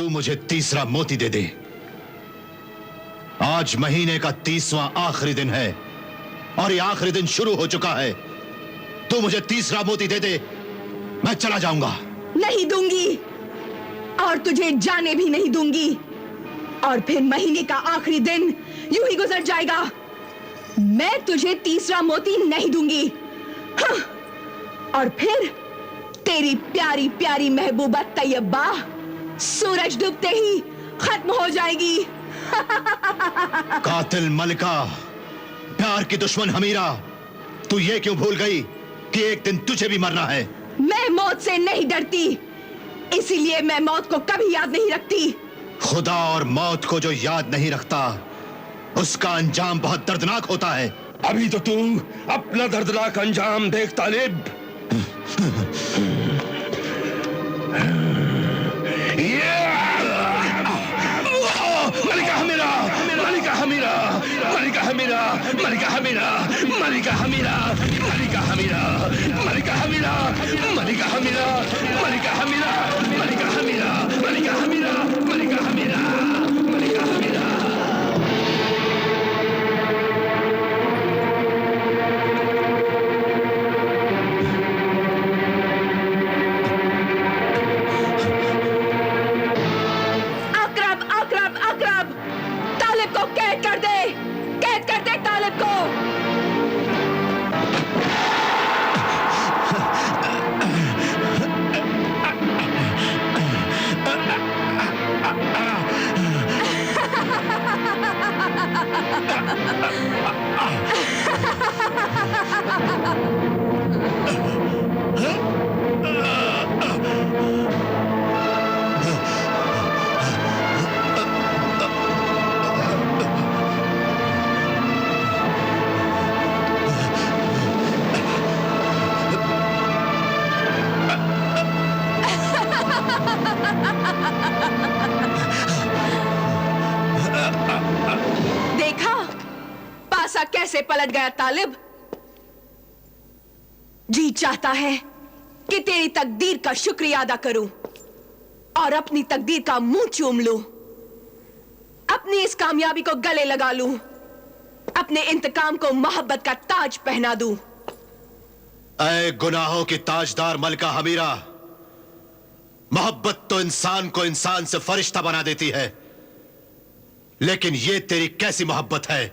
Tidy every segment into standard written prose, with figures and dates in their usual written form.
तू मुझे तीसरा मोती दे दे। आज महीने का 30वां आखिरी दिन है और ये आखिरी दिन शुरू हो चुका है। तू मुझे तीसरा मोती दे दे, मैं चला जाऊंगा। नहीं दूंगी और तुझे जाने भी नहीं दूंगी, और फिर महीने का आखिरी दिन यूं ही गुजर जाएगा। मैं तुझे तीसरा मोती नहीं दूंगी। हाँ। और फिर तेरी प्यारी प्यारी महबूबा तैयबा सूरज डूबते ही खत्म हो जाएगी। कातिल मलिका, प्यार की दुश्मन हमीरा, तू ये क्यों भूल गई कि एक दिन तुझे भी मरना है? मैं मौत से नहीं डरती, इसीलिए मैं मौत को कभी याद नहीं रखती। खुदा और मौत को जो याद नहीं रखता, उसका अंजाम बहुत दर्दनाक होता है। अभी तो तू अपना दर्दनाक अंजाम देख तालिब। मलिका हमीरा, मलिका हमीरा, मलिका हमीरा, मलिका हमीरा, मलिका हमीरा, मलिका हमीरा, मलिका हमीरा, मलिका हमीरा, मलिका हमीरा, मलिका हमीरा, मलिका हमीरा, मलिका हमीरा, मलिका हमीरा। देखा पासा कैसे पलट गया तालिब। जी चाहता है कि तेरी तकदीर का शुक्रिया अदा करूं और अपनी तकदीर का मुंह चूम लूं, अपनी इस कामयाबी को गले लगा लूं, अपने इंतकाम को मोहब्बत का ताज पहना दूं। ऐ गुनाहों की ताजदार मलिका हमीरा, मोहब्बत तो इंसान को इंसान से फरिश्ता बना देती है, लेकिन ये तेरी कैसी मोहब्बत है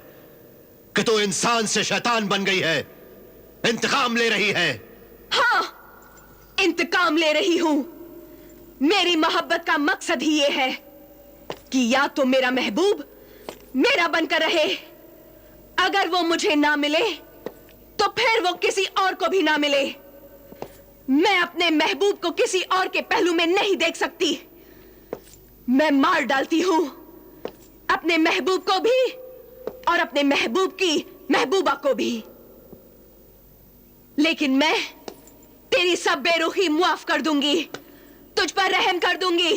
कि तू इंसान से शैतान बन गई है, इंतकाम ले रही है। हाँ, इंतकाम ले रही हूं। मेरी मोहब्बत का मकसद ही ये है कि या तो मेरा महबूब मेरा बनकर रहे, अगर वो मुझे ना मिले तो फिर वो किसी और को भी ना मिले। मैं अपने महबूब को किसी और के पहलू में नहीं देख सकती। मैं मार डालती हूं अपने महबूब को भी और अपने महबूब की महबूबा को भी, लेकिन मैं तेरी सब बेरुखी मुआफ कर दूंगी, तुझ पर रहम कर दूंगी।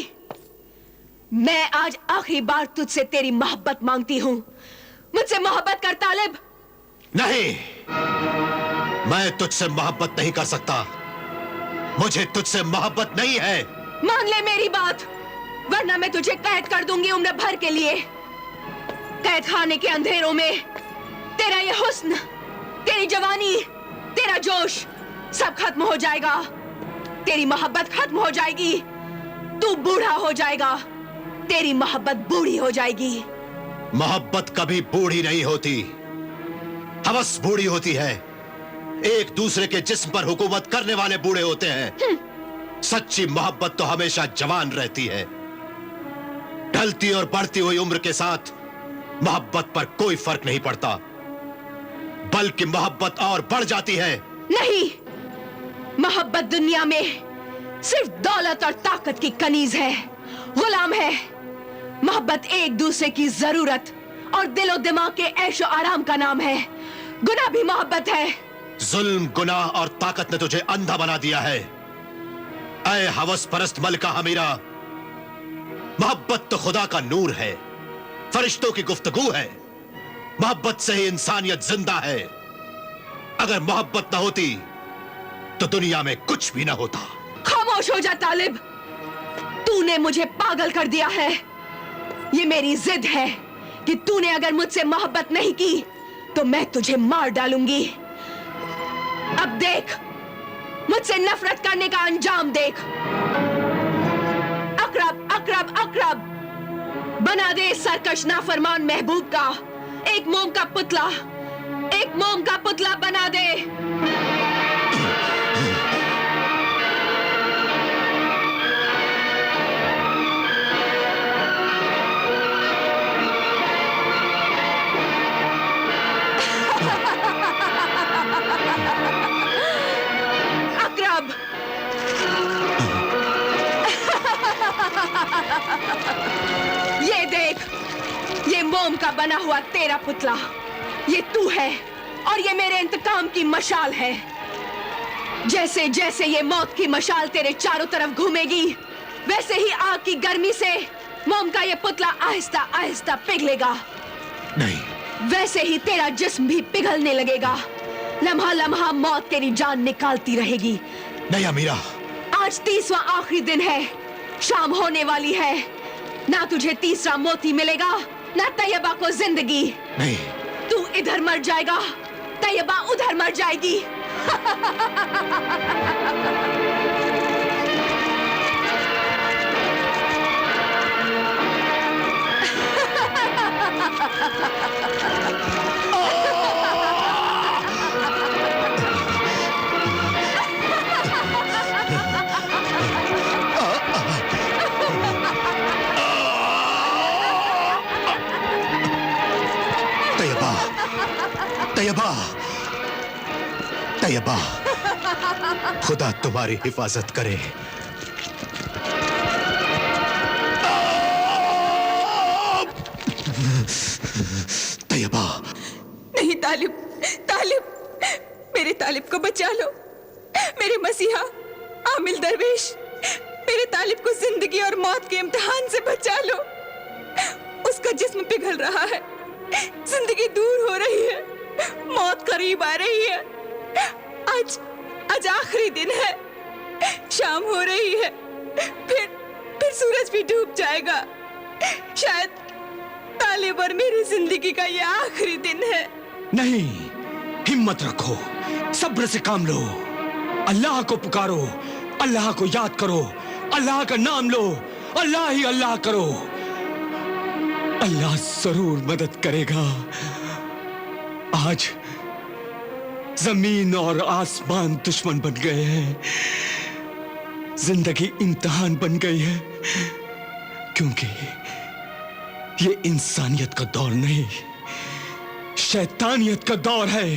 मैं आज आखिरी बार तुझसे तेरी मोहब्बत मांगती हूं। मुझसे मोहब्बत कर तालिब। नहीं, मैं तुझसे मोहब्बत नहीं कर सकता। मुझे तुझसे मोहब्बत नहीं है। मान ले मेरी बात, वरना मैं तुझे कैद कर दूंगी उम्र भर के लिए। कैद खाने के अंधेरों में तेरा ये हुस्न, तेरी जवानी, तेरा जोश सब खत्म हो जाएगा। तेरी मोहब्बत खत्म हो जाएगी। तू बूढ़ा हो जाएगा, तेरी मोहब्बत बूढ़ी हो जाएगी। मोहब्बत कभी बूढ़ी नहीं होती, हवस बूढ़ी होती है। एक दूसरे के जिस्म पर हुकूमत करने वाले बूढ़े होते हैं। सच्ची मोहब्बत तो हमेशा जवान रहती है। ढलती और बढ़ती हुई उम्र के साथ मोहब्बत पर कोई फर्क नहीं पड़ता, बल्कि मोहब्बत और बढ़ जाती है। नहीं, मोहब्बत दुनिया में सिर्फ दौलत और ताकत की कनीज है, गुलाम है। मोहब्बत एक दूसरे की जरूरत और दिलो दिमाग के ऐशो आराम का नाम है। गुनाह भी मोहब्बत है। जुल्म, गुनाह और ताकत ने तुझे अंधा बना दिया है। ऐ हवस परस्त मलिका हमीरा, मोहब्बत तो खुदा का नूर है, फरिश्तों की गुफ्तगू है। मोहब्बत से ही इंसानियत जिंदा है। अगर मोहब्बत ना होती तो दुनिया में कुछ भी ना होता। खामोश हो जा तालिब। तू तूने मुझे पागल कर दिया है। ये मेरी जिद है कि तूने अगर मुझसे मोहब्बत नहीं की तो मैं तुझे मार डालूंगी। अब देख, मुझसे नफरत करने का अंजाम देख। अकरब अकरब अकरब, बना दे सरकश नाफरमान महबूब का एक मोम का पुतला, एक मोम का पुतला बना दे। अकरब, ये देख, ये मोम का बना हुआ तेरा पुतला, ये तू है और ये मेरे इंतकाम की मशाल है। जैसे जैसे ये मौत की मशाल तेरे चारों तरफ घूमेगी, वैसे ही आग की गर्मी से मोम का ये पुतला आहिस्ता आहिस्ता पिघलेगा। नहीं, वैसे ही तेरा जिस्म भी पिघलने लगेगा। लम्हा लम्हा मौत तेरी जान निकालती रहेगी। नहीं अमीरा, आज 30वां आखिरी दिन है, शाम होने वाली है। ना तुझे तीसरा मोती मिलेगा, ना तैयबा को जिंदगी। नहीं, तू इधर मर जाएगा, तैयबा उधर मर जाएगी। तैयबा, तैयबा, तैयबा, खुदा तुम्हारी हिफाजत करे। तैयबा। नहीं तालिब, तालिब, मेरे तालिब को बचा लो। मेरे मसीहा आमिल दरवेश, मेरे तालिब को जिंदगी और मौत के इम्तिहान से बचा लो। उसका जिस्म पिघल रहा है, जिंदगी दूर हो रही है, मौत करीब आ रही है। आज आखिरी दिन है, शाम हो रही है, फिर सूरज भी डूब जाएगा। शायद तालिब और मेरी जिंदगी का ये आखिरी दिन है। नहीं, हिम्मत रखो, सब्र से काम लो, अल्लाह को पुकारो, अल्लाह को याद करो, अल्लाह का नाम लो, अल्लाह ही अल्लाह करो। अल्लाह जरूर मदद करेगा। आज जमीन और आसमान दुश्मन बन गए हैं, जिंदगी इम्तिहान बन गई है, क्योंकि ये इंसानियत का दौर नहीं, शैतानियत का दौर है।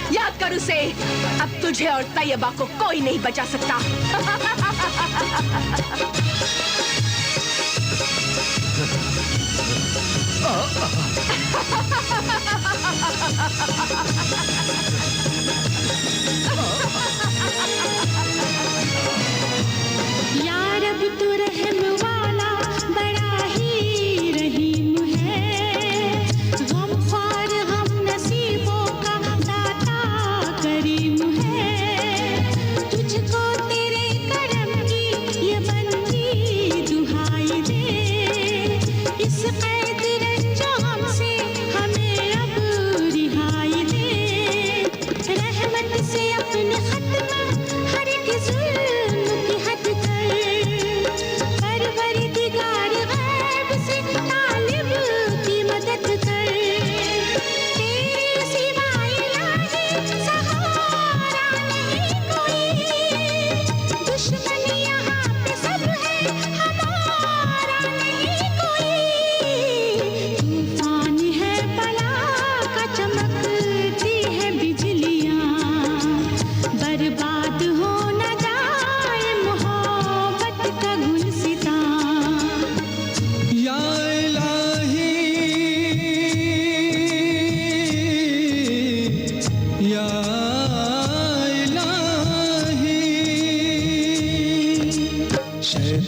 याद कर उसे, अब तुझे और तैयबा को कोई नहीं बचा सकता। यार अब तो रहम वाला बड़ा ही रहीम है, गमख्वार हम नसीबों का दाता करीम है। तुझको तेरे करम की ये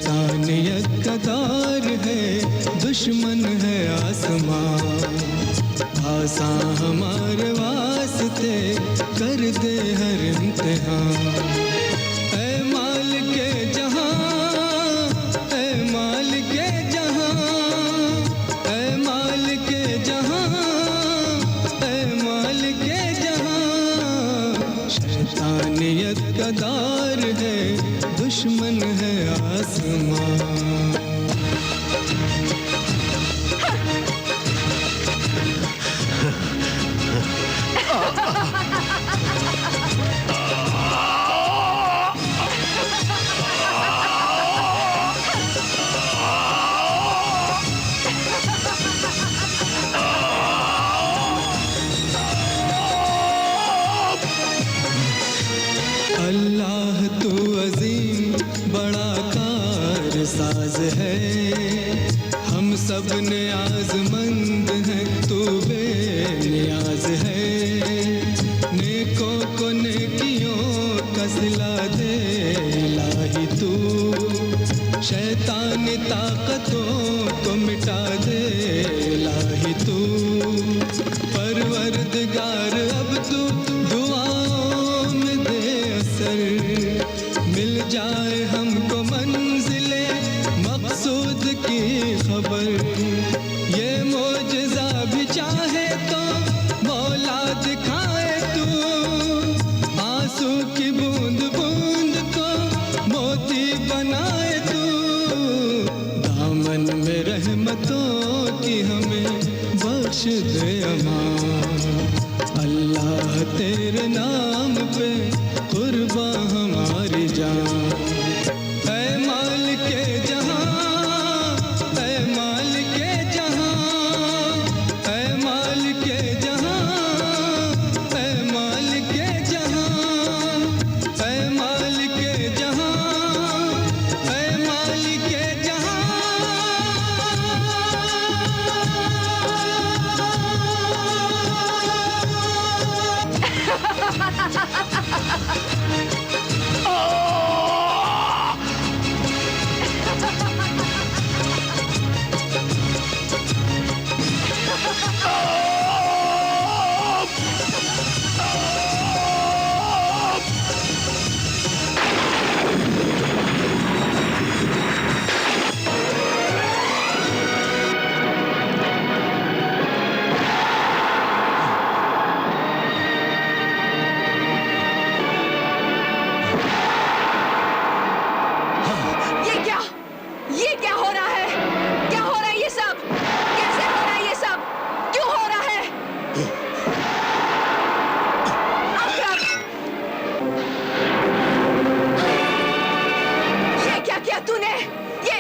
शैतानियत का दौर है, दुश्मन है आसमां। आसान हमारे वास्ते कर दे हर इम्तिहान। ऐ मालिके जहां, ऐ मालिके जहां, ऐ मालिके जहां, ऐ मालिके जहां। शैतानियत का दौर है, दुश्मन है आसमां। अल्लाह तू अजीम बड़ा कारसाज है, हम सब नियाज़मंद हैं, तू बेनियाज है। नेकों को नेकियों का सिला दे इलाही तू, शैतानी ताकतों को मिटा दे इलाही तू। परवरदिगार अब तू दुआओं में दे असर, मिल जाए हमको मंजिले मकसूद की खबर। ये मोजज़ा भी चाहे तो मौला दिखाए तू, आंसू की बूंद बूंद को मोती बनाए तू। दामन में रहमतों की हमें बख्श दे अमान। अल्लाह तेरे नाम पे कुर्बा हमारी जान। ऐ मालिके जहां, ऐ मालिके जहां, ऐ मालिके जहां, ऐ मालिके जहां, ऐ मालिके जहां, ऐ मालिके जहां। ये क्या हो रहा है? क्या हो रहा है ये सब? कैसे हो रहा है ये सब? क्यों हो रहा है? अकरम! ये क्या किया तूने? ये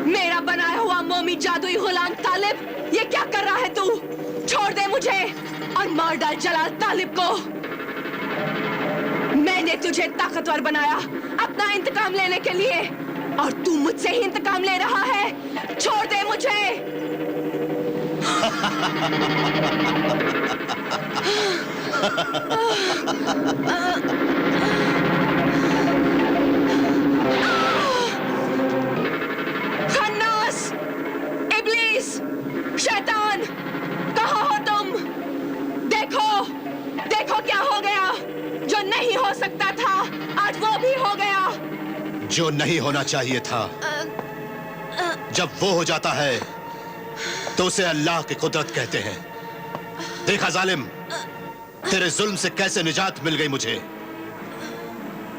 मेरा बनाया हुआ मोमी जादुई गुलाम तालिब, ये क्या कर रहा है तू? छोड़ दे मुझे और मार डाल जलाल तालिब को। मैंने तुझे ताकतवर बनाया अपना इंतकाम लेने के लिए, और तू मुझसे ही इंतकाम ले रहा है। छोड़ दे मुझे। शैतान, कहाँ हो तुम? देखो, देखो क्या हो गया। जो नहीं हो सकता था आज वो भी हो गया। जो नहीं होना चाहिए था जब वो हो जाता है तो उसे अल्लाह की कुदरत कहते हैं। देखा जालिम, तेरे जुल्म से कैसे निजात मिल गई मुझे।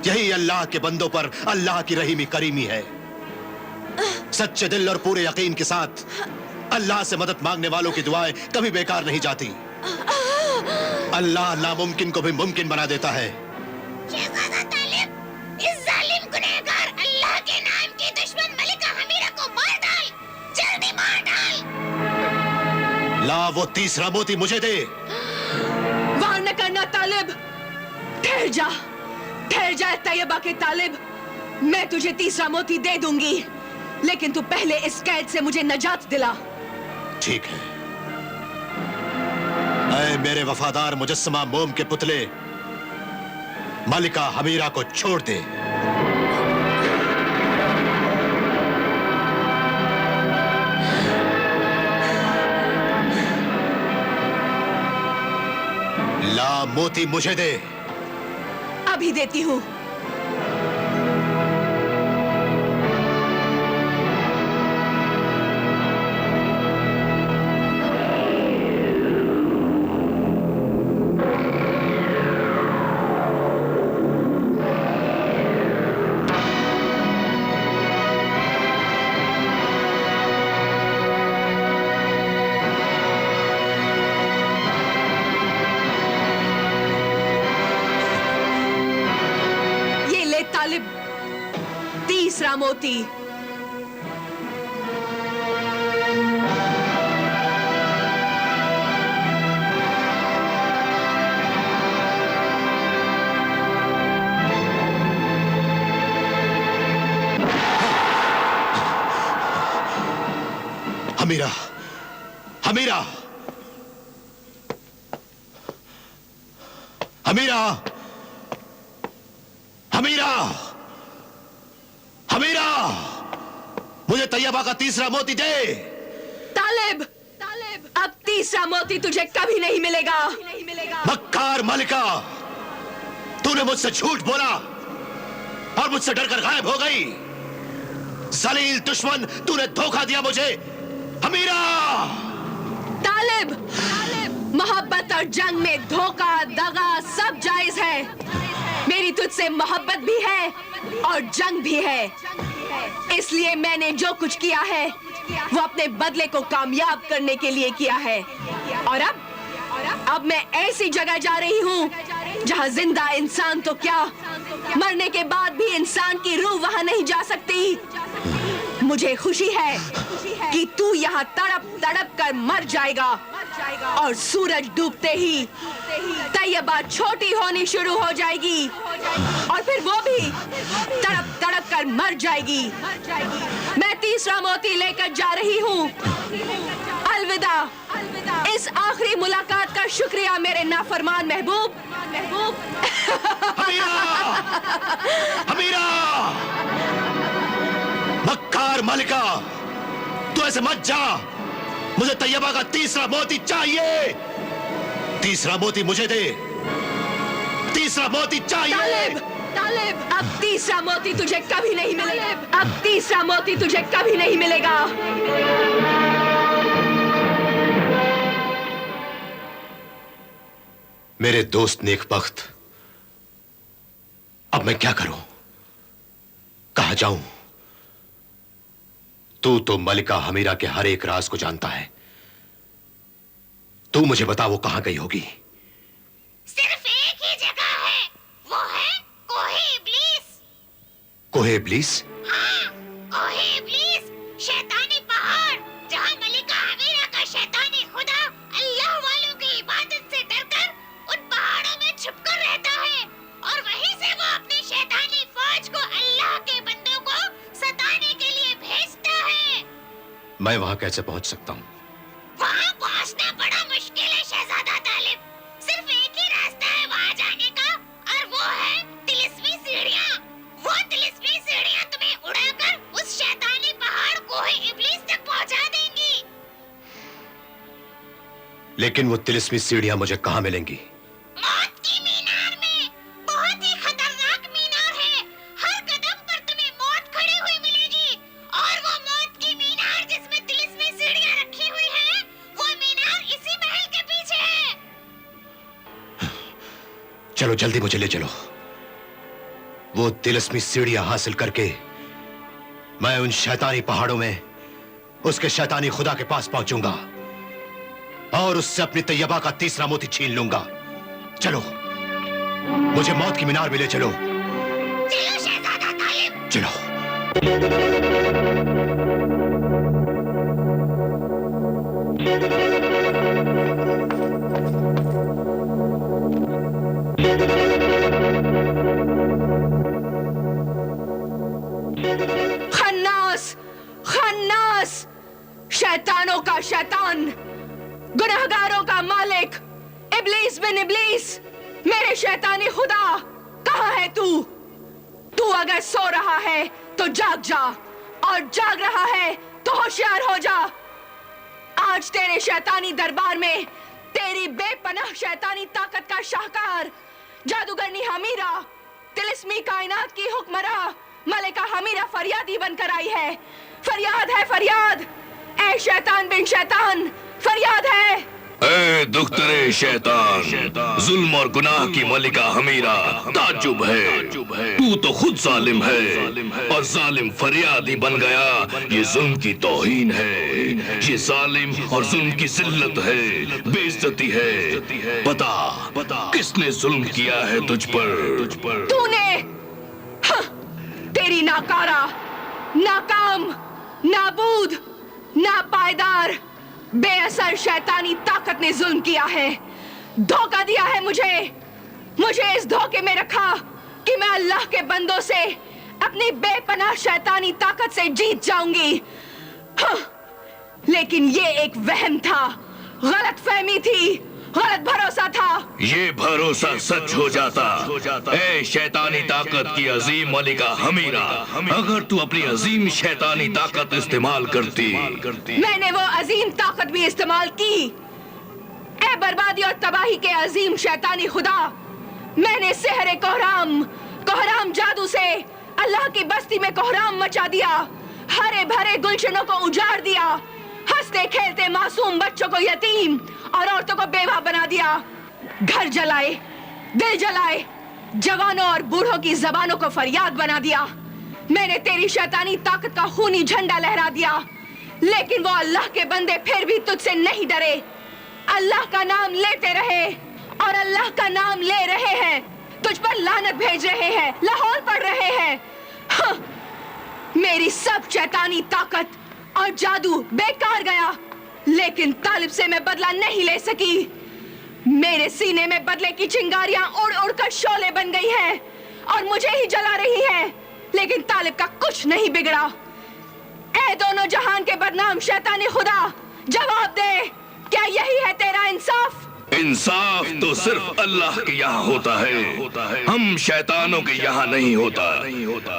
यही अल्लाह के बंदों पर अल्लाह की रहीमी करीमी है। सच्चे दिल और पूरे यकीन के साथ अल्लाह से मदद मांगने वालों की दुआएं कभी बेकार नहीं जाती। अल्लाह नामुमकिन को भी मुमकिन बना देता है। शहजादा तालिब, इस जालिम गुनहगार अल्लाह के नाम की दुश्मन मलिका हमीरा को मार डाल, जल्दी मार डाल। ला वो तीसरा मोती मुझे दे। वार न करना तालिब। ठहर जा तैयबा के तालिब। मैं तुझे तीसरा मोती दे दूंगी, लेकिन तू पहले इस कैद से मुझे नजात दिला। ठीक है। ऐ मेरे वफादार मुजस्समा मोम के पुतले, मलिका हमीरा को छोड़ दे। ला मोती मुझे दे। अभी देती हूं। तालिब, तीसरा मोती। हमीरा, हमीरा, हमीरा, हमीरा, हमीरा, मुझे तैयबा का तीसरा मोती दे। तालिब, अब तीसरा मोती तुझे कभी नहीं मिलेगा। मक्कार मलिका, तूने मुझसे झूठ बोला और मुझसे डरकर गायब हो गई। जलील दुश्मन, तूने धोखा दिया मुझे। हमीरा, तालिब, मोहब्बत और जंग में धोखा दगा सब जायज है। मेरी तुझसे मोहब्बत भी है और जंग भी है, इसलिए मैंने जो कुछ किया है वो अपने बदले को कामयाब करने के लिए किया है। और अब मैं ऐसी जगह जा रही हूँ जहाँ जिंदा इंसान तो क्या, मरने के बाद भी इंसान की रूह वहाँ नहीं जा सकती। मुझे खुशी है कि तू यहाँ तड़प तड़प कर मर जाएगा और सूरज डूबते ही तैयबा छोटी होनी शुरू हो जाएगी और फिर वो भी तड़प तड़प कर मर जाएगी। मैं तीसरा मोती लेकर जा रही हूँ। अलविदा। इस आखिरी मुलाकात का शुक्रिया मेरे नाफरमान महबूब। हमीरा, हमीरा, मक्कार मलिका, तू ऐसे मत जा। मुझे तैयबा का तीसरा मोती चाहिए। तीसरा मोती मुझे दे। तीसरा मोती चाहिए। तालिब, अब तीसरा मोती तुझे कभी नहीं मिलेगा। अब तीसरा मोती तुझे कभी नहीं मिलेगा। मेरे दोस्त नेकबख्त, अब मैं क्या करूं? कहां जाऊं? तू तो मलिका हमीरा के हर एक राज को जानता है। तू मुझे बता, वो कहां गई होगी? सिर्फ एक ही जगह है, वो है कोहे इब्लीस। कोहे इब्लीस? हाँ, कोहे इब्लीस, शैतानी पहाड़, जहाँ मलिका हमीरा का शैतानी खुदा अल्लाह वालों की इबादत से डरकर उन पहाड़ों में छुपकर रहता है और वहीं से वो अपनी शैतानी फौज को अल्लाह के बंदों को सताने के लिए भेजता है। मैं वहां कैसे पहुंच सकता हूं? वहाँ पहुँचना बड़ा मुश्किल है शहजादा तालिब। सिर्फ एक ही रास्ता है वहाँ जाने का और वो है तिलिस्मी सीढ़ियाँ। वो तिलिस्मी सीढ़ियाँ तुम्हें उड़ाकर उस शैतानी पहाड़ कोहे इब्लीस तक पहुँचा देंगी। लेकिन वो तिलिस्मी सीढ़ियां मुझे कहां मिलेंगी? मौत की मीनार में। बहुत ही खतरनाक मीनार है। हर कदम पर तुम्हें मौत खड़ी हुई मिलेगी और वो मौत की मीनार जिसमें तिलिस्मी सीढ़ियां रखी हुई हैं, वो मीनार इसी महल के पीछे है। चलो जल्दी मुझे ले चलो। वो तिलिस्मी सीढ़ियां हासिल करके मैं उन शैतानी पहाड़ों में उसके शैतानी खुदा के पास पहुंचूंगा और उससे अपनी तैयबा का तीसरा मोती छीन लूंगा। चलो, मुझे मौत की मीनार में ले चलो। चलो शहजादा तालिब। चलो। गुनहगारों का मालिक, इब्लीस बिन इब्लीस, मेरे शैतानी खुदा, कहाँ है तू? तू अगर सो रहा है तो जाग जा, और जाग रहा है तो होशियार हो जा। आज तेरे शैतानी दरबार में तेरी बेपनाह शैतानी ताकत का शाहकार जादूगरनी हमीरा, तिलिस्मी कायनात की हुक्मरां मलिका हमीरा फरियादी बनकर आई है। फरियाद है फरियाद, ऐ शैतान बिन शैतान, फरियाद है। ए दुख्तरे शैतान, जुल्म और गुनाह की मलिका हमीरा, ताज्जुब है, तू तो खुद जालिम है और जालिम फरियादी बन गया। ये जुल्म की तौहीन है, ये जालिम और जुल्म की जिल्लत है, बेइज्जती है। बता किसने जुल्म किया है तुझ पर? तूने। हाँ, तेरी नाकारा, नाकाम, नाबूद, नापायदार, बेअसर शैतानी ताकत ने जुल्म किया है, धोखा दिया है मुझे इस धोखे में रखा कि मैं अल्लाह के बंदों से अपनी बेपनाह शैतानी ताकत से जीत जाऊंगी। हाँ, लेकिन ये एक वहम था, गलतफहमी थी, गलत भरोसा था। ये भरोसा सच हो जाता। ए शैतानी ताकत की अजीम मलिका हमीरा, अगर तू अपनी अजीम शैतानी ताकत इस्तेमाल करती। मैंने वो अजीम ताकत भी इस्तेमाल की। ए बर्बादी और तबाही के अजीम शैतानी खुदा, मैंने सेहरे कोहराम जादू से अल्लाह की बस्ती में कोहराम मचा दिया, हरे भरे गुलशनों को उजाड़ दिया, हंसते खेलते मासूम बच्चों को यतीम और औरतों को बेवा बना दिया, घर जलाए, दिल जलाए, जवानों और बूढ़ों की जबानों को फरियाद बना दिया। मैंने तेरी शैतानी ताकत का खूनी झंडा लहरा दिया, लेकिन वो अल्लाह के बंदे फिर भी तुझसे नहीं डरे, अल्लाह का नाम लेते रहे और अल्लाह का नाम ले रहे हैं, तुझ पर लानत भेज रहे हैं, लाहौर पढ़ रहे हैं। हाँ, मेरी सब शैतानी ताकत और जादू बेकार गया, लेकिन तालिब से मैं बदला नहीं ले सकी। मेरे सीने में बदले की चिंगारियां उड़ उड़ कर शोले बन गई हैं और मुझे ही जला रही हैं, लेकिन तालिब का कुछ नहीं बिगड़ा। ऐ दोनों जहान के बदनाम शैतानी खुदा, जवाब दे, क्या यही है तेरा इंसाफ? इंसाफ तो सिर्फ अल्लाह के यहाँ होता है, हम शैतानों के यहाँ नहीं होता।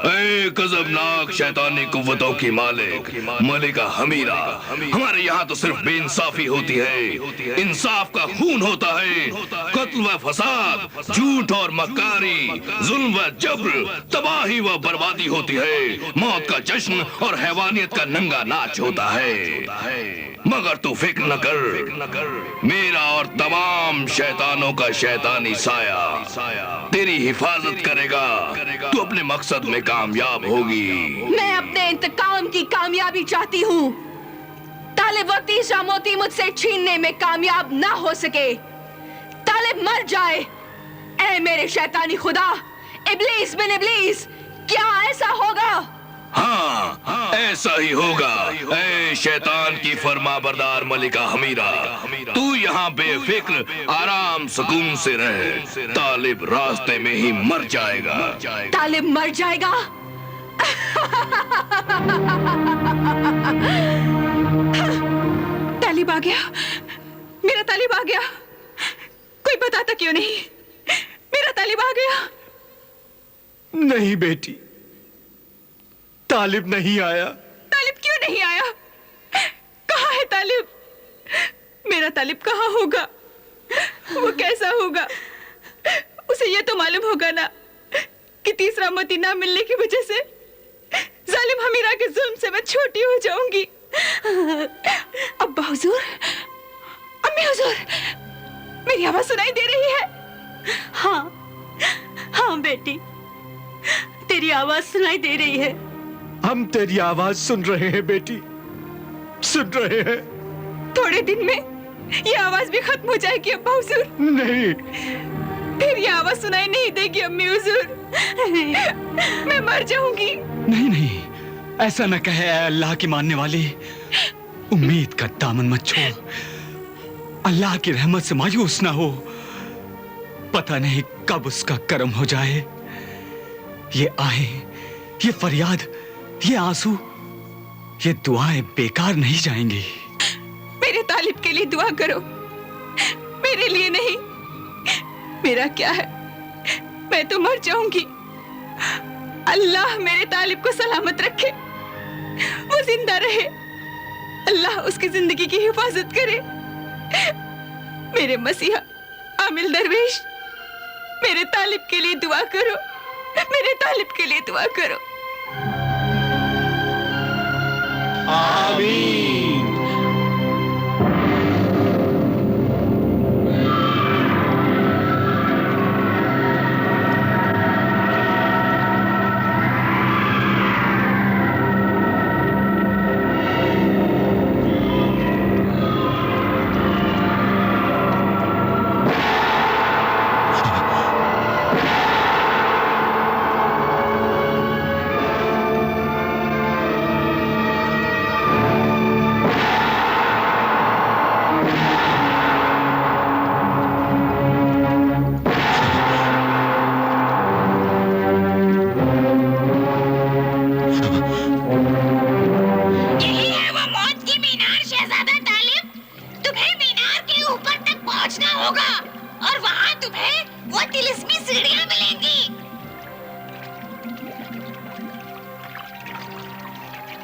ऐ गजबनाक शैतानी कुव्वतों की मालिक मलिका हमीरा, हमारे यहाँ तो सिर्फ बेइंसाफी होती है, इंसाफ का खून होता है, कत्ल व फसाद, झूठ और मक्कारी, जुल्म व जब्र, तबाही व बर्बादी होती है, मौत का जश्न और हैवानियत का नंगा नाच होता है। मगर तू फिक्र न कर, मेरा और तमाम शैतानों का शैतानी साया तेरी हिफाजत करेगा, तू अपने मकसद में कामयाब होगी। मैं अपने इंतकाम की कामयाबी चाहती हूँ। तालिब वो तीसरा मोती मुझसे छीनने में कामयाब ना हो सके, तालिब मर जाए। ऐ मेरे शैतानी खुदा, इब्लीस बिन इब्लीस, क्या ऐसा होगा? हाँ, ऐसा ही होगा। ऐ शैतान की फरमाबरदार मलिका हमीरा, तू यहाँ बेफिक्र आराम सुकून से रहे, तालिब रास्ते में ही मर जाएगा। तालिब मर जाएगा? तालिब आ गया, मेरा तालिब आ गया, कोई बताता क्यों नहीं? मेरा तालिब आ गया। नहीं बेटी, तालिब नहीं आया। तालिब क्यों नहीं आया? कहाँ है तालिब? मेरा तालिब कहाँ होगा? वो कैसा होगा? उसे ये तो मालूम होगा ना कि तीसरा मोती ना मिलने की वजह से जालिम हमीरा के जुल्म से मैं छोटी हो जाऊंगी। अब्बा हुजूर, अम्मी हुजूर, मेरी आवाज सुनाई दे रही है? हाँ बेटी, तेरी आवाज सुनाई दे रही है। हम तेरी आवाज सुन रहे हैं बेटी, सुन रहे हैं। थोड़े दिन में ये आवाज भी खत्म हो जाएगी अब्बा हुजूर। नहीं, फिर ये आवाज सुनाई नहीं देगी अम्मी हुजूर, मैं मर जाऊंगी। नहीं नहीं, ऐसा न कहे ऐ अल्लाह की मानने वाली, उम्मीद का दामन मत छोड़, अल्लाह की रहमत से मायूस ना हो, पता नहीं कब उसका करम हो जाए। ये आहें, ये फरियाद, ये आंसू, ये दुआएं बेकार नहीं जाएंगी। मेरे तालिब के लिए दुआ करो। मेरे लिए नहीं। मेरा क्या है, मैं तो मर जाऊंगी। अल्लाह मेरे तालिब को सलामत रखे, वो जिंदा रहे। अल्लाह उसकी जिंदगी की हिफाजत करे। मेरे मसीहा आमिल दरवेश, मेरे तालिब के लिए दुआ करो, मेरे तालिब के लिए दुआ करो। आमीन। यही है वो मौत की मीनार शहजादा तालिब। तुम्हें मीनार के ऊपर तक पहुंचना होगा और वहां तुम्हें वो तिलिस्मी सीढ़ियां मिलेंगी।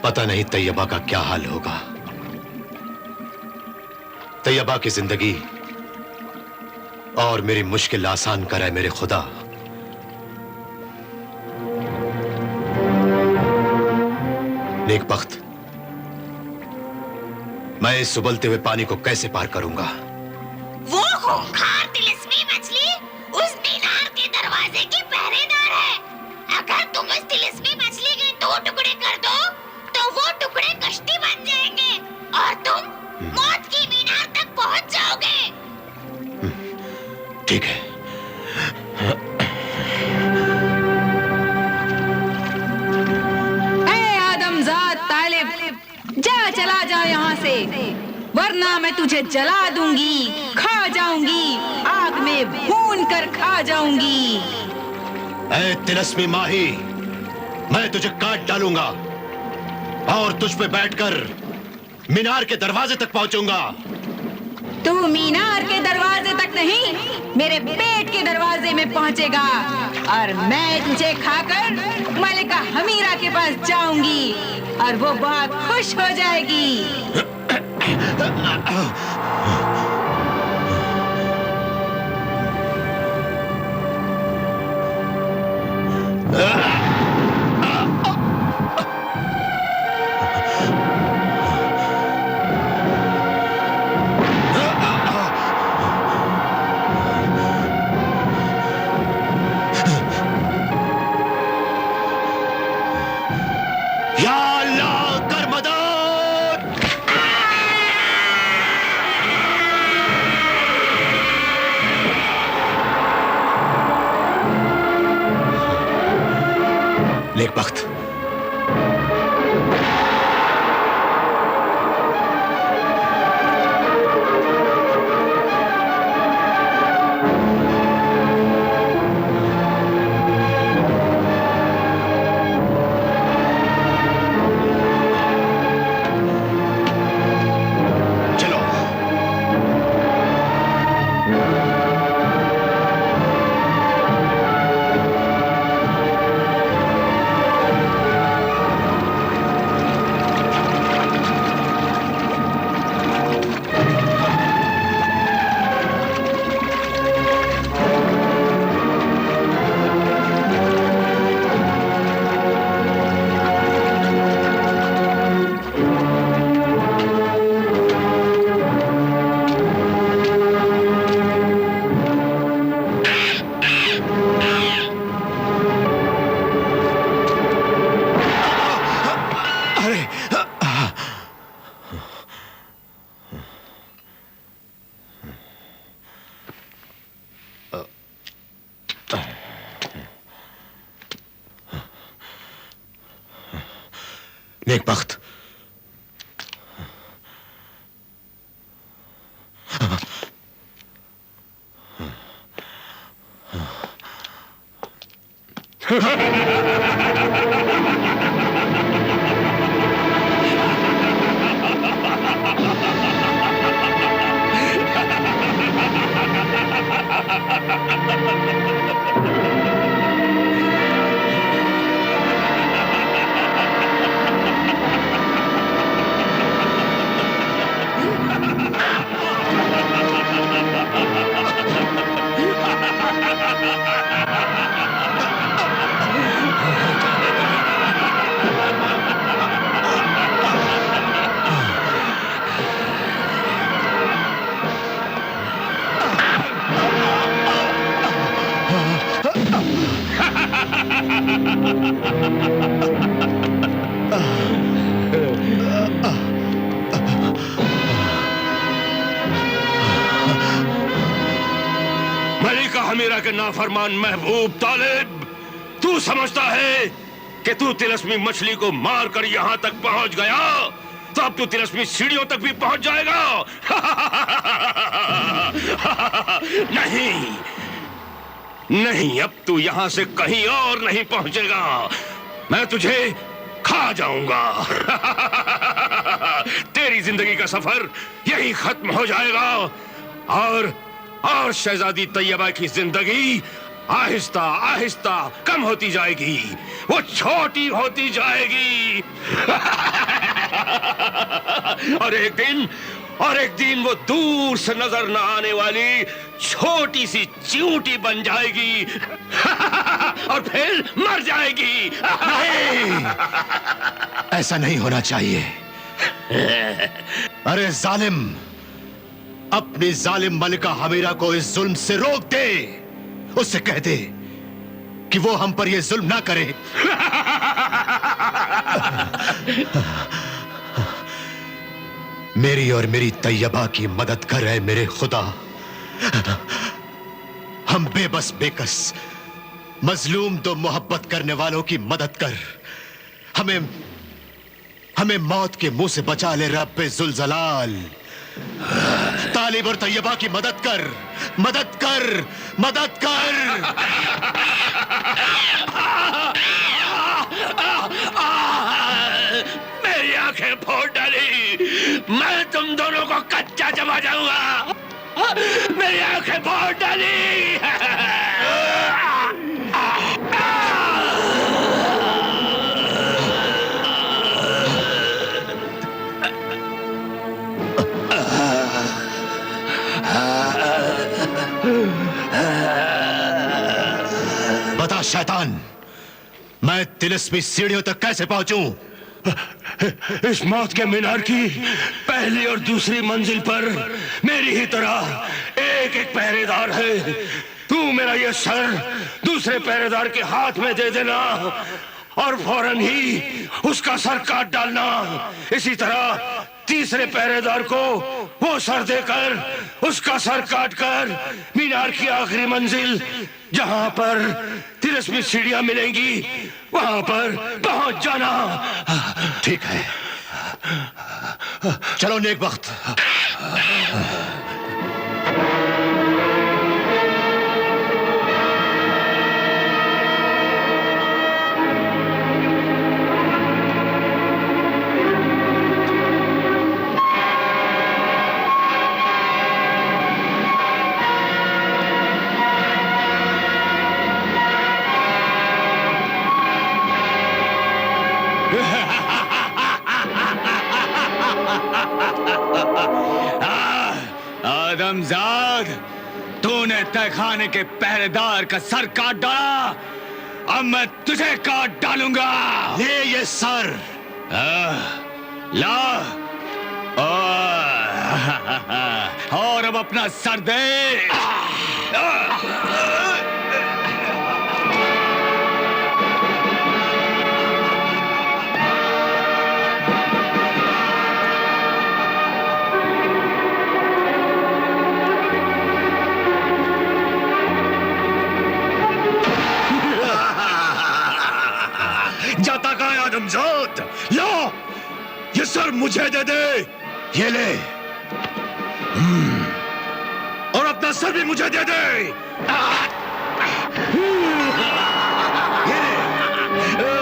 पता नहीं तैयबा का क्या हाल होगा। तैयबा की जिंदगी और मेरी मुश्किल आसान करे मेरे खुदा। नेकबख्त, मैं इस उबलते हुए पानी को कैसे पार करूंगा? वो खूंखार तिलिस्मी मछली उस मीनार के दरवाजे की पहरेदार है। अगर तुम उस तिलिस्मी मछली के 2 टुकड़े कर दो तो वो टुकड़े कश्ती बन जाएंगे और तुम मौत की मीनार तक पहुंच जाओगे। ठीक है। आदमजाद तालिब, जा, चला जा यहाँ से, वरना मैं तुझे जला दूंगी, खा जाऊंगी, आग में भून कर खा जाऊंगी। ऐ तिलस्मी माही, मैं तुझे काट डालूंगा और तुझ पे बैठकर मीनार के दरवाजे तक पहुंचूंगा। तू मीनार के दरवाजे तक नहीं, मेरे पेट के दरवाजे में पहुंचेगा और मैं तुझे खाकर मलिका हमीरा के पास जाऊंगी और वो बहुत खुश हो जाएगी। या अल्लाह, कर मदद। नेकबख्त, चलो। अरे, नेकबख्त, हमीरा के नाफरमान महबूब तालिब, तू समझता है कि तू तिलस्मी मछली को मारकर यहां तक पहुंच गया तो अब तू तिलस्मी सीढ़ियों तक भी पहुंच जाएगा? नहीं नहीं, अब तू यहां से कहीं और नहीं पहुंचेगा। मैं तुझे खा जाऊंगा। तेरी जिंदगी का सफर यही खत्म हो जाएगा और शहजादी तैयबा की जिंदगी आहिस्ता आहिस्ता कम होती जाएगी, वो छोटी होती जाएगी। और एक दिन वो दूर से नजर न आने वाली छोटी सी चींटी बन जाएगी और फिर मर जाएगी। नहीं, ऐसा नहीं होना चाहिए। अरे जालिम, अपनी जालिम मलिका हमीरा को इस जुल्म से रोक दे। उससे कह दे कि वो हम पर यह जुल्म ना करे। मेरी और मेरी तैयबा की मदद कर रहे मेरे खुदा। हम बेबस बेकस मजलूम तो मोहब्बत करने वालों की मदद कर। हमें मौत के मुंह से बचा ले रब जुलजलाल। तालिब और तैयबा की मदद कर, मदद कर, मदद कर। मेरी आंखें फोड़ डाली, मैं तुम दोनों को कच्चा जमा जाऊंगा। मेरी आंखें फोड़ डाली। बता शैतान, मैं तिलिस्मी सीढ़ियों तक कैसे पहुंचूं? इस मौत के मीनार की पहली और दूसरी मंजिल पर मेरी ही तरह एक एक पहरेदार है। तू मेरा ये सर दूसरे पहरेदार के हाथ में दे देना और फौरन ही उसका सर काट डालना। इसी तरह तीसरे पहरेदार को वो सर देकर उसका सर काटकर मीनार की आखिरी मंजिल जहां पर तिलिस्मी सीढ़ियां मिलेंगी वहां पर पहुंच जाना। ठीक है, चलो नेक वक्त। आदमजाद, तूने तहखाने के पहरेदार का सर काट डाला, अब मैं तुझे काट डालूंगा। ले ये सर। ला और अब अपना सर दे। जाता कहाँ है आदमजाद? लो, ये सर मुझे दे दे। ये ले। और अपना सर भी मुझे दे दे। ये ले।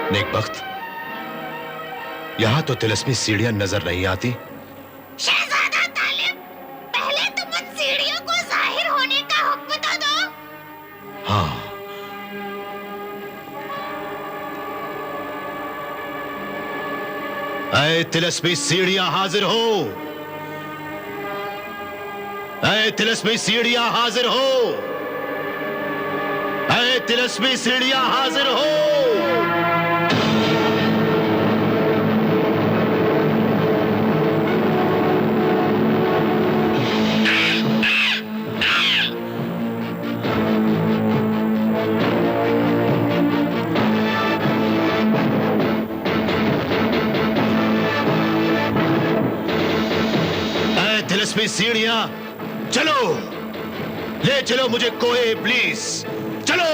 नेक वक्त, यहां तो तिलिस्मी सीढ़ियां नजर नहीं आती। शहजादा तालिब, पहले तुम उन सीढ़ियों को जाहिर होने का हुक्म तो दो। हाँ, ऐ तिलिस्मी सीढ़ियां हाजिर हो। ऐ तिलिस्मी सीढ़ियां हाजिर हो। ऐ तिलिस्मी सीढ़ियां हाजिर हो। मेरी सीढ़ियां। चलो, ले चलो मुझे कोहे इब्लीस, चलो।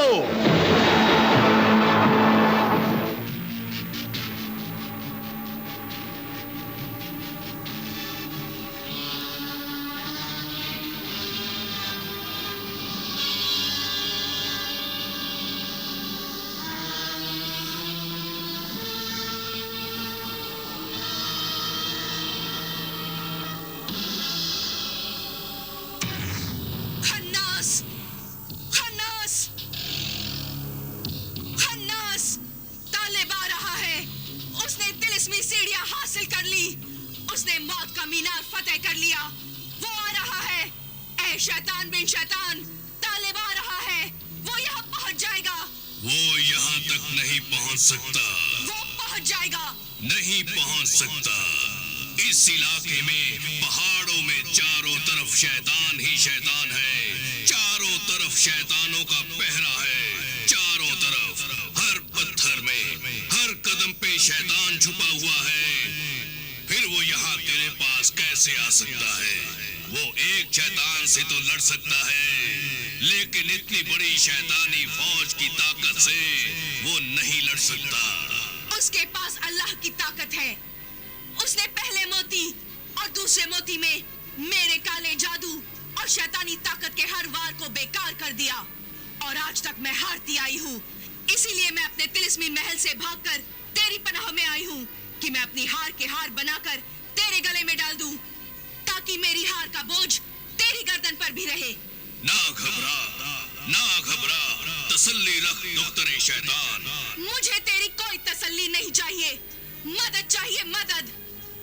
शैतान बिन शैतान, तालिब आ रहा है। वो यहाँ पहुँच जाएगा। वो यहाँ तक नहीं पहुँच सकता। वो पहुँच जाएगा। नहीं पहुँच सकता। इस इलाके में पहाड़ों में चारों तरफ शैतान ही शैतान है। चारों तरफ शैतानों का पहरा है। चारों तरफ हर पत्थर में, हर कदम पे शैतान छुपा हुआ है। फिर वो यहाँ तेरे पास कैसे आ सकता है? वो एक शैतान से तो लड़ सकता है, लेकिन इतनी बड़ी शैतानी फौज की ताकत से वो नहीं लड़ सकता। उसके पास अल्लाह की ताकत है। उसने पहले मोती और दूसरे मोती में मेरे काले जादू और शैतानी ताकत के हर वार को बेकार कर दिया, और आज तक मैं हारती आई हूँ। इसीलिए मैं अपने तिलिस्मी महल से भागकर तेरी पनाह में आई हूँ कि मैं अपनी हार के हार बनाकर तेरे गले में डाल दूं, ताकि मेरी हार का बोझ तेरी गर्दन पर भी रहे। ना घबरा, ना घबरा, तसल्ली रख दुख्तरे शैतान। मुझे तेरी कोई तसल्ली नहीं चाहिए। मदद चाहिए, मदद,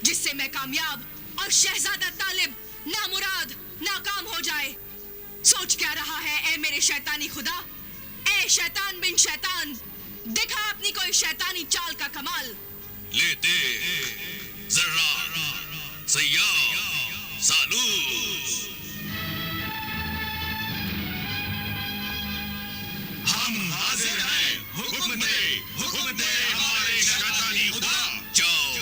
जिससे मैं कामयाब और शहजादा तालिब नामुराद नाकाम हो जाए। सोच क्या रहा है ए मेरे शैतानी खुदा? ए शैतान बिन शैतान, दिखा अपनी कोई शैतानी चाल का कमाल। लेते जर्रा सय्याह सालूस, हम हाजिर हैं। हुक्म दे हमारे शैतानी खुदा। जाओ,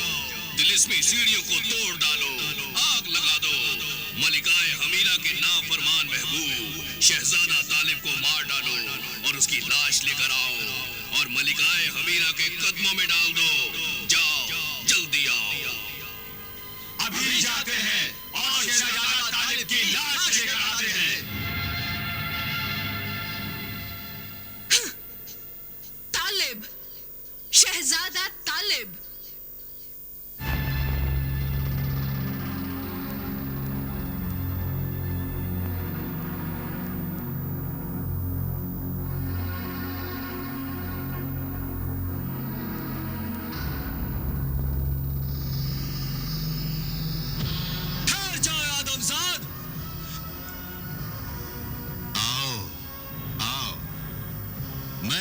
तिलिस्मी सीढ़ियों को तोड़ डालो, आग लगा दो। मलिकाए हमीरा के नाफरमान महबूब शहजादा तालिब को मार डालो और उसकी लाश लेकर आओ और मलिकाए हमीरा के कदमों में डाल दो। जाओ, जल्दी आओ। अभी जाते हैं और शहजादा तालिब की लाश लेकर आते हैं। तालिब, शहजादा तालिब।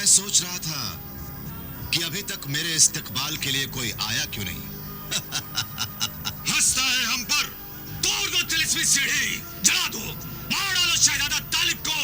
सोच रहा था कि अभी तक मेरे इस्तकबाल के लिए कोई आया क्यों नहीं। हंसता है हम पर। तोड़ दो तिलिस्मी सीढ़ी, जला दो, मार डालो शहजादा तालिब को।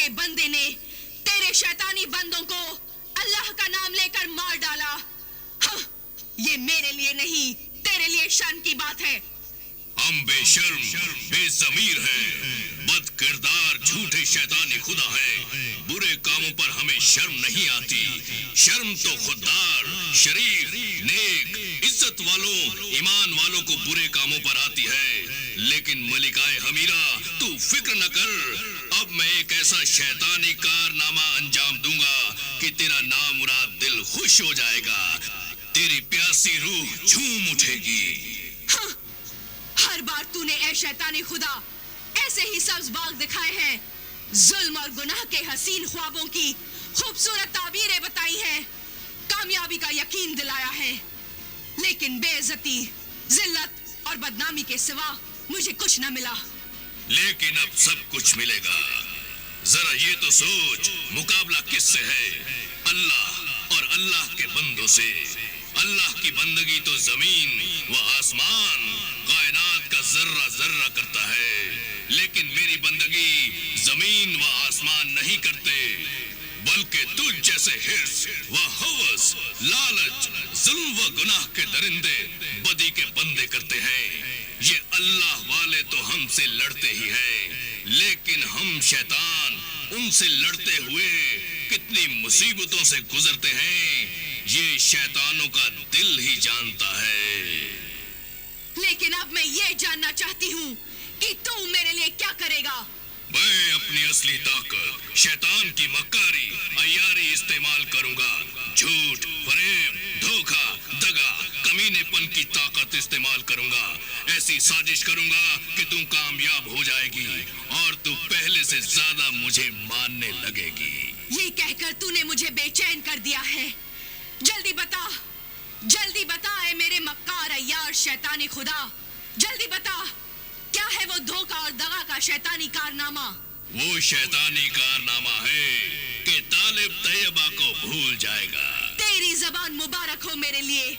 के बंदे ने तेरे शैतानी बंदों को अल्लाह का नाम लेकर मार डाला। हाँ, ये मेरे लिए नहीं, तेरे लिए शर्म की बात है। हम बेशर्म, बेज़मीर हैं, बद किरदार, झूठे शैतानी खुदा हैं। बुरे कामों पर हमें शर्म नहीं आती। शर्म तो खुददार, शरीफ, नेक, इज्जत वालों, ईमान वालों को बुरे कामों पर आती है। लेकिन मलिकाए हमीरा, तू फिक्र न कर। अब मैं एक ऐसा शैतानी कारनामा अंजाम दूंगा कि तेरा नामुराद दिल खुश हो जाएगा। तेरी प्यासी रूह झूम उठेगी। हाँ, हर बार तूने ऐ शैतानी खुदा ऐसे ही सब्ज बाग दिखाए हैं, जुल्म और गुनाह के हसीन ख्वाबों की खूबसूरत ताबीरें बताई हैं, कामयाबी का यकीन दिलाया है। लेकिन बेइज्जती, जिल्लत और बदनामी के सिवा मुझे कुछ न मिला। लेकिन अब सब कुछ मिलेगा। जरा ये तो सोच, मुकाबला किससे है? अल्लाह और अल्लाह के बंदों से। अल्लाह की बंदगी तो जमीन व आसमान, कायनात का जर्रा जर्रा करता है। लेकिन मेरी बंदगी जमीन व आसमान नहीं करते, बल्कि तुझ जैसे हिर्स व हवस, लालच, जुल्म व गुनाह के दरिंदे बदी के बंदे करते हैं। ये अल्लाह वाले तो हमसे लड़ते ही हैं, लेकिन हम शैतान उनसे लड़ते हुए कितनी मुसीबतों से गुजरते हैं, ये शैतानों का दिल ही जानता है। लेकिन अब मैं ये जानना चाहती हूँ कि तू मेरे लिए क्या करेगा? मैं अपनी असली ताकत, शैतान की मक्कारी, अय्यारी इस्तेमाल करूंगा। झूठ, फरेब, धोखा, दगा, कमीनेपन की ताकत इस्तेमाल करूंगा। ऐसी साजिश करूंगा कि तू कामयाब हो जाएगी और तू पहले से ज्यादा मुझे मानने लगेगी। ये कहकर तूने मुझे बेचैन कर दिया है। जल्दी बता, जल्दी बता ऐ मेरे मक्कार अय्यार शैतानी खुदा, जल्दी बता, क्या है वो धोखा और दगा का शैतानी कारनामा? वो शैतानी कारनामा है कि तालिब तैयबा को भूल जाएगा। तेरी जबान मुबारक हो मेरे लिए।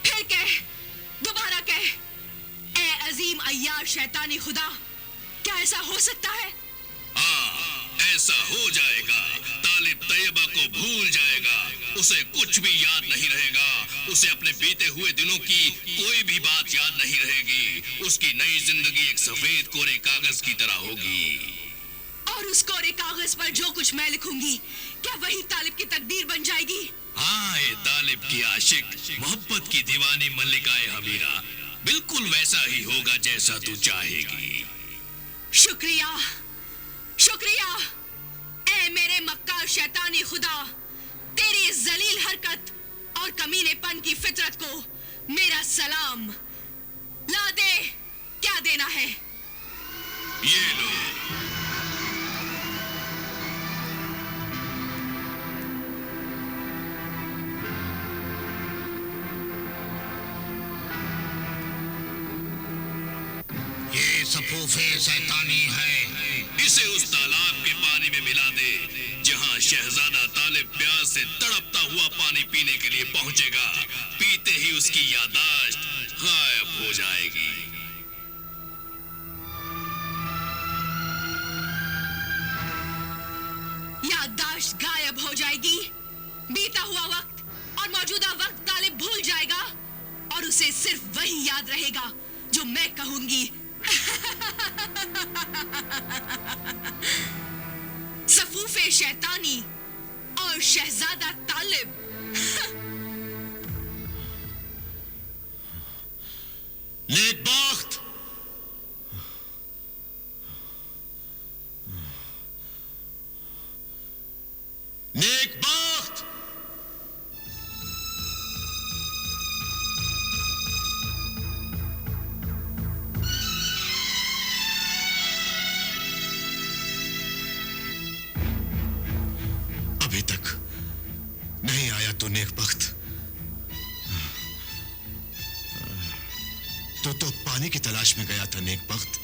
फिर कह, दोबारा कह, ऐ अजीम अय्यार शैतानी खुदा, क्या ऐसा हो सकता है? हाँ, ऐसा हो जाएगा। तालिब तैयबा को भूल जाएगा, उसे कुछ भी याद नहीं रहेगा। उसे अपने बीते हुए दिनों की कोई भी बात याद नहीं रहेगी। उसकी नई जिंदगी एक सफेद कोरे कागज की तरह होगी। और उस कोरे कागज पर जो कुछ मैं लिखूंगी, क्या वही तालिब की तकदीर बन जाएगी? हाँ, ये तालिब की आशिक, मोहब्बत की दीवानी मल्लिकाए हमीरा, बिल्कुल वैसा ही होगा जैसा तू चाहेगी। शुक्रिया, शुक्रिया ऐ मेरे मक्कार शैतानी खुदा, तेरी इस जलील हरकत और कमीनेपन की फितरत को मेरा सलाम। ला दे, क्या देना है? ये लो। ये सफूफे शैतानी है। इसे उस तालाब के पानी में मिला दे जहां शहजादा तालिब प्यास से तड़पता हुआ पानी पीने के लिए पहुंचेगा। पीते ही उसकी याददाश्त गायब हो जाएगी। याददाश्त गायब हो जाएगी, बीता हुआ वक्त और मौजूदा वक्त तालिब भूल जाएगा और उसे सिर्फ वही याद रहेगा जो मैं कहूंगी। सफूफे शैतानी और शहजादा तालिब। नेकबख्त, नेकबख्त, अभी तक नहीं आया तू नेकबख्त। तो पानी की तलाश में गया था नेकबख्त।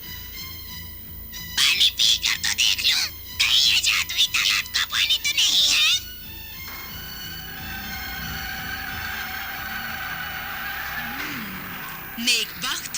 पानी पीकर तो देख लो, कहीं ये जादुई तालाब का पानी तो नहीं है? नेकबख्त,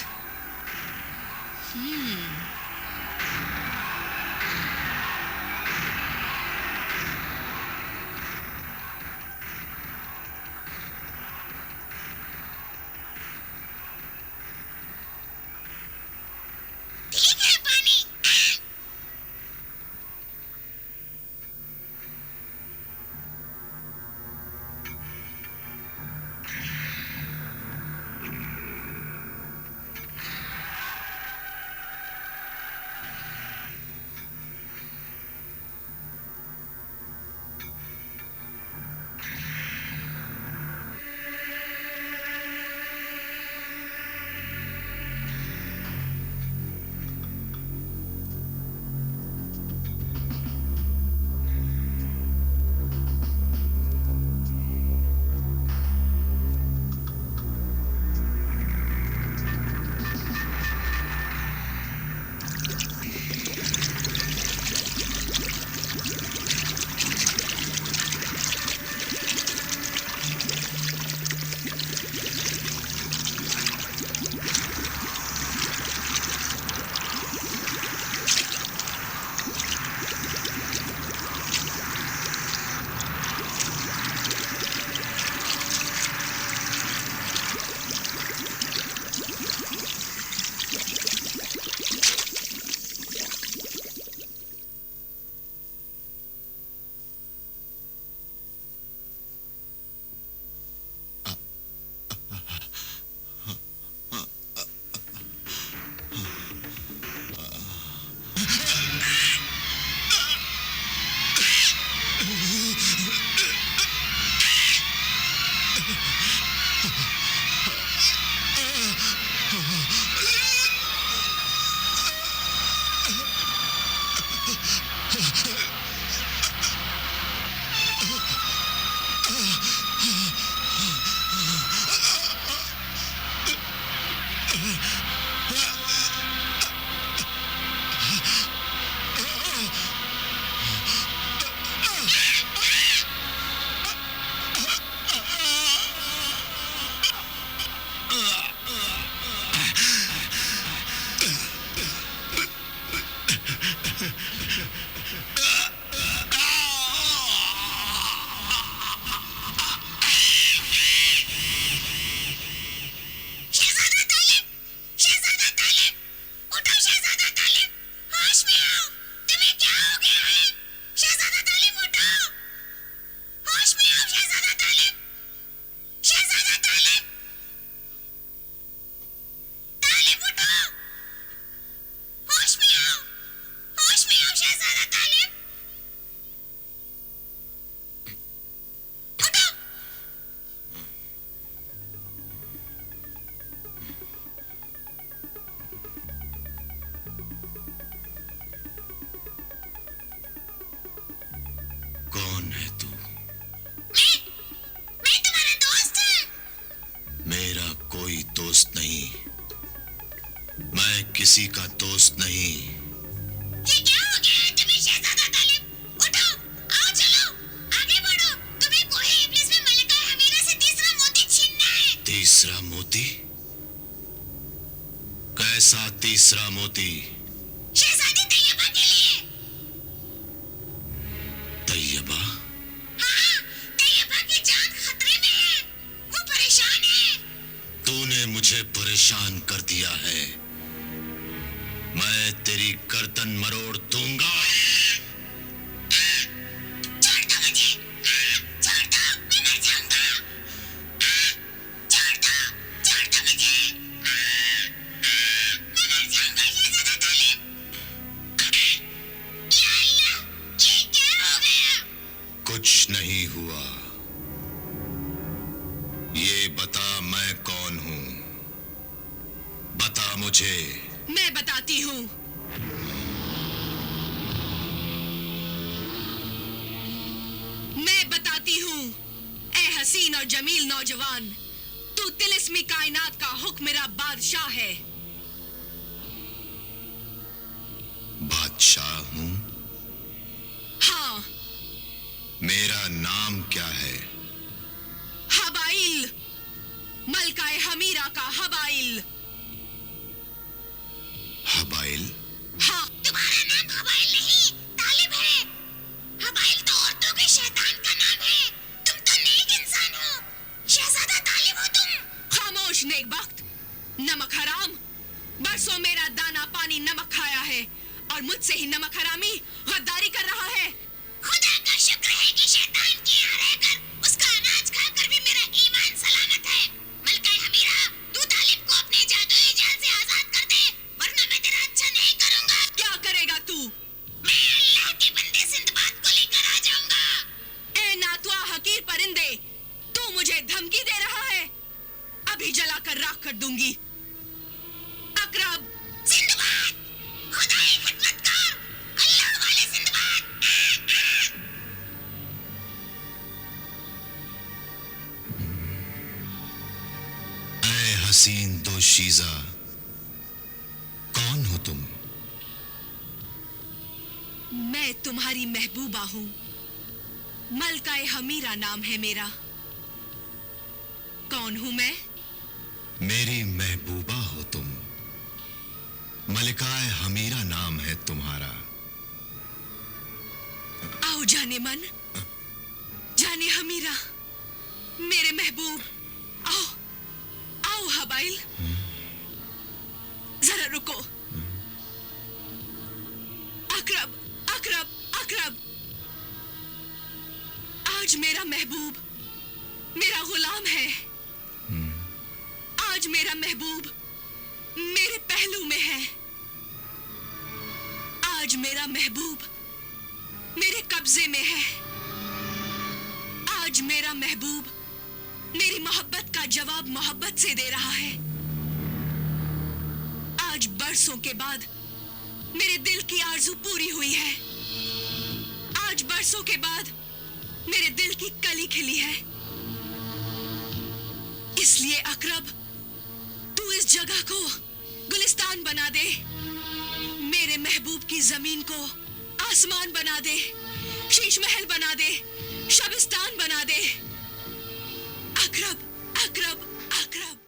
किसी का दोस्त नहीं। ये क्या हो गया है तुम्हें शहजादा तालिब? उठो, आओ चलो, आगे बढ़ो। तुम्हें कोहे इब्लिस में मलिका हमीरा से तीसरा मोती छीनना है। तीसरा मोती? कैसा तीसरा मोती? शहजादी तैयबा के लिए। तैयबा? हाँ, तैयबा की जान खतरे में है। वो परेशान है। तूने मुझे परेशान कर दिया है। मैं तेरी गर्दन मरोड़ दूंगा। छोड़ दो मुझे। छोड़ दो, मैं मर जाऊंगा। छोड़ दो मुझे। मैं मर जाऊंगा शहजादा तालिब। या अल्लाह, ये क्या हो गया? कुछ नहीं हुआ। ये बता मैं कौन हूं? बता मुझे। मैं बताती हूँ। मैं बताती हूँ। ए हसीन और जमील नौजवान, तू तिलिस्मी कायनात का हुक्मरा बादशाह है। बादशाह हूं? हाँ, मेरा नाम क्या है? हबाइल, मलकाए हमीरा का हबाइल। हबाइल? हाँ, तुम्हारा नाम हबाइल नहीं, तालिब है। हबाइल तो औरतों के शैतान का नाम है। तुम तो नेक इंसान हो। शहजादा तालिब हो तुम। खामोश नेकबख्त, नमक हराम। बरसों मेरा दाना पानी नमक खाया है और मुझसे ही नमक हरामी गद्दारी कर रहा है। खुदा का शुक्र है कि शैतान के यहाँ रहकर उसका अनाज खाकर भी मेरा ईमान सलामत है। मलकाए हमीरा, तू तालिब को अपने जादुई जाल से आजाद कर दे, वरना मैं तेरा अच्छा नहीं करूंगा। क्या करेगा तू? मैं अल्लाह के बंदे सिंदबाद को लेकर आ जाऊंगा। ए नातवा हकीर परिंदे, तू मुझे धमकी दे रहा है? अभी जलाकर राख कर दूंगी। अकरब, सिंदबाद, खुदाई खिदमतकार, अल्लाह वाले सिंदबाद। ऐ हसीन दोशीज़ा, कौन हो तुम? मैं तुम्हारी महबूबा हूँ। मलकाए हमीरा नाम है मेरा। कौन हूँ मैं? मेरी महबूबा हो तुम। मलिकाए हमीरा नाम है तुम्हारा। आओ जाने मन, जाने हमीरा, मेरे महबूब, आओ, आओ हबाइल। जरा रुको। अकरब, अकरब, अकरब। आज मेरा महबूब मेरा गुलाम है। आज मेरा महबूब मेरे पहलू में है। आज मेरा महबूब मेरे कब्जे में है। आज मेरा महबूब मेरी मोहब्बत का जवाब मोहब्बत से दे रहा है। आज बरसों के बाद मेरे दिल की आरज़ू पूरी हुई है। आज बरसों के बाद मेरे दिल की कली खिली है। इसलिए अकरब, तू इस जगह को गुलिस्तान बना दे। मेरे महबूब की जमीन को आसमान बना दे, शीश महल बना दे, शबिस्तान बना दे। अकरब, अकरब,